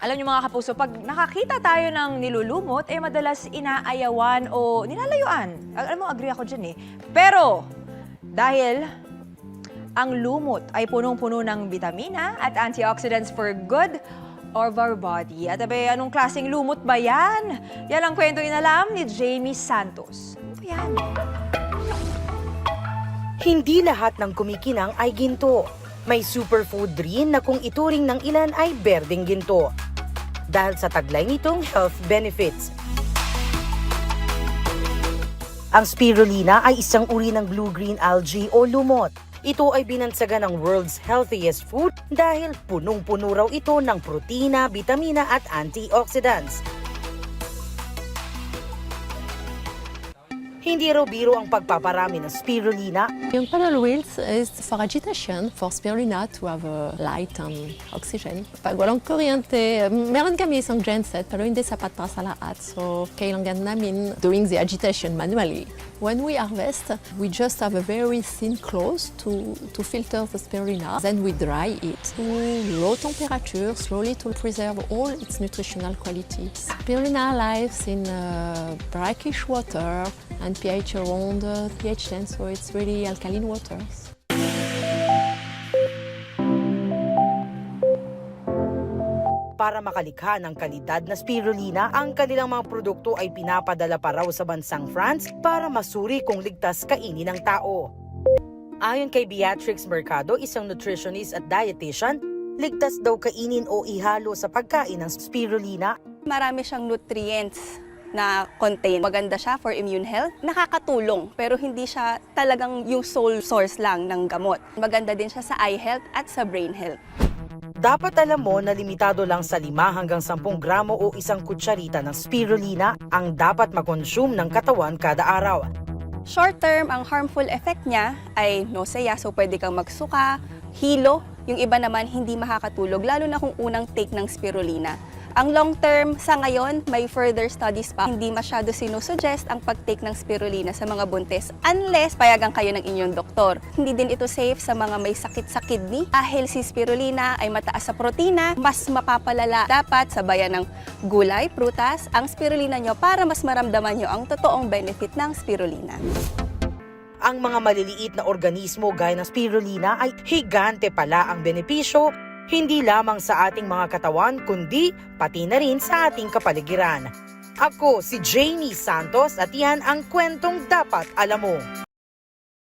Alam niyo mga kapuso, pag nakakita tayo ng nilulumot, madalas inaayawan o nilalayuan. Alam mo, agree ako dyan eh. Pero, dahil ang lumot ay punong-puno ng vitamina at antioxidants for good of our body. At anong klaseng lumot ba yan? Yan ang kwento inalam ni Jamie Santos. Ano ba yan? Hindi lahat ng kumikinang ay ginto. May superfood rin na kung ituring ng ilan ay berdeng ginto. Dahil sa taglay nitong health benefits. Ang spirulina ay isang uri ng blue-green algae o lumot. Ito ay binansagan ng world's healthiest food dahil punong-puno raw ito ng protina, vitamina at antioxidants. Hindi raw biro ang pagpaparami ng spirulina. Yung paddle wheels is for agitation, for spirulina to have a light and oxygen. Pag walang kuryente, meron kami isang genset pero hindi sapat para sa lahat. So, kailangan namin doing the agitation manually. When we harvest, we just have a very thin cloth to filter the spirulina. Then we dry it to low temperature, slowly to preserve all its nutritional qualities. Spirulina lives in brackish water and pH around pH 10, so it's really alkaline waters. Para makalikha ng kalidad na spirulina, ang kanilang mga produkto ay pinapadala pa raw sa bansang France para masuri kung ligtas kainin ng tao. Ayon kay Beatrix Mercado, isang nutritionist at dietitian, ligtas daw kainin o ihalo sa pagkain ng spirulina. Marami siyang nutrients na contain. Maganda siya for immune health. Nakakatulong, pero hindi siya talagang yung sole source lang ng gamot. Maganda din siya sa eye health at sa brain health. Dapat alam mo na limitado lang sa 5 hanggang 10 gramo o isang kutsarita ng spirulina ang dapat makonsume ng katawan kada araw. Short term, ang harmful effect niya ay nausea, so pwede kang magsuka, hilo. Yung iba naman hindi makakatulog, lalo na kung unang take ng spirulina. Ang long term, sa ngayon, may further studies pa. Hindi masyado sinusuggest ang pag-take ng spirulina sa mga buntis unless payagan kayo ng inyong doktor. Hindi din ito safe sa mga may sakit sa kidney dahil si spirulina ay mataas sa protina, mas mapapalala. Dapat sabayan ng gulay, prutas, ang spirulina nyo para mas maramdaman nyo ang totoong benefit ng spirulina. Ang mga maliliit na organismo gaya ng spirulina ay higante pala ang benepisyo, hindi lamang sa ating mga katawan kundi pati na rin sa ating kapaligiran. Ako si Jamie Santos at yan ang kwentong dapat alam mo.